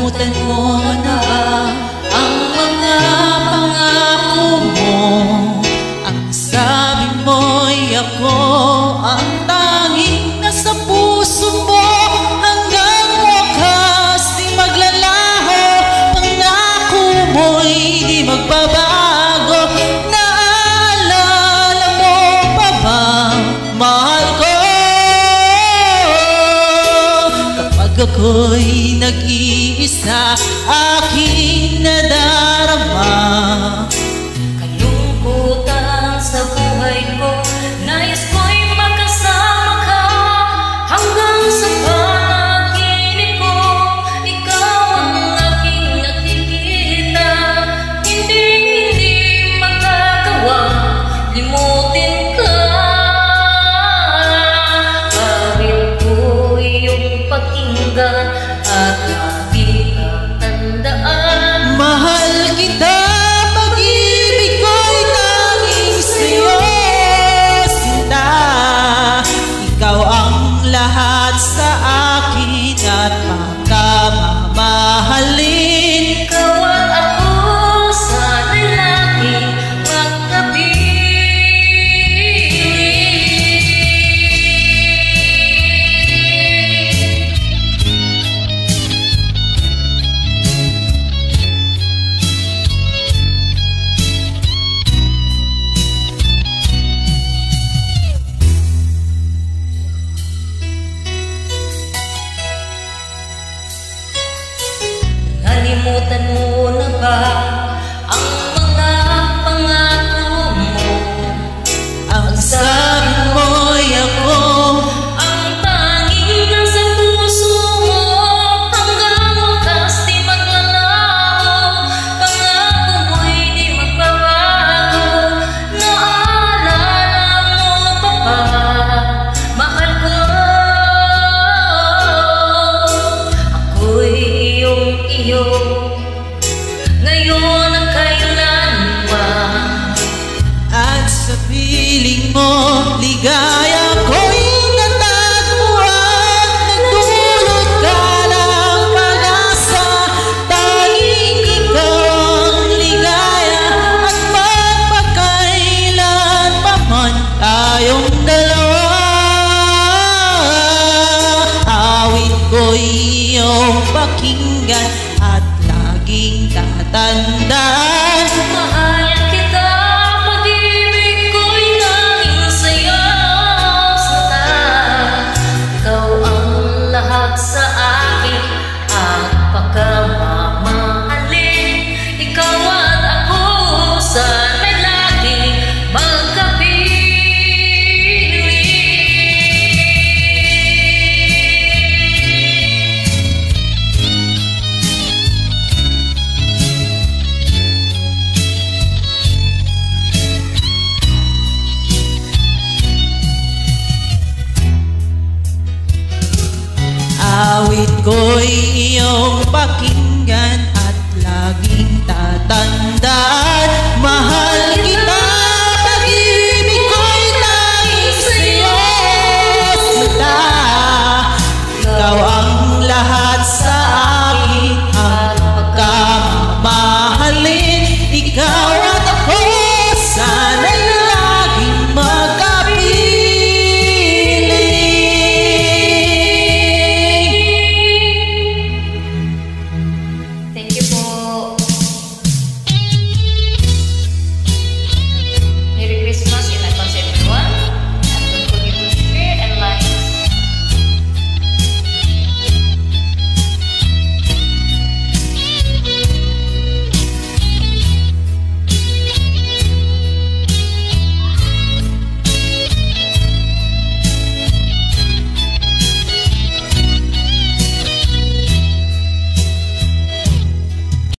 Nakalimutan mo na ba ang mga pangako mo? Ang sabi mo'y ako ang tanging nasa puso mo. Hanggang wakas di maglalaho, pangako mo'y di magbabago. Naalala mo pa ba, mahal ko? Kapag ako'y nag-iisa, aking nadarama kalungkutan sa buhay ko. Nais ko'y makasama ka hanggang sa panaginip ko. Ikaw ang aking nakikita, hindi magagawa limutin ka. Awit ko iyong pakinggan at lagi kang tandaan. mahal kita, pag-ibig ko'y tanging sa'yo, sinta. Ikaw ang lahat sa akin at pagkamamahalin. Ikaw at ako sana'y laging Nalimutan mo na ba ang mga pangako mo? Ang sabi mo'y ako Ang tanging nasa puso mo. Hanggang wakas di maglalaho, pangako mo'y di magbabago. Naalala mo pa ba, mahal ko? Ako'y iyo ngayon at kailanman. at sa piling mo, ligaya ko'y natagpuan. Nagdulot ka ng pag-asa, tanging ikaw ang ligaya. At magpakailan pa man tayong dalawa, awit ko'y iyong pakinggan at laging tatandaan. Mahal kita, pag-ibig ko'y tanging sa'yo, sinta. Ikaw ang lahat sa akin at pagkamamahalin. Ikaw at ako sana'y laging magkapiling. Awit ko'y iyong pakinggan at laging tatandaan.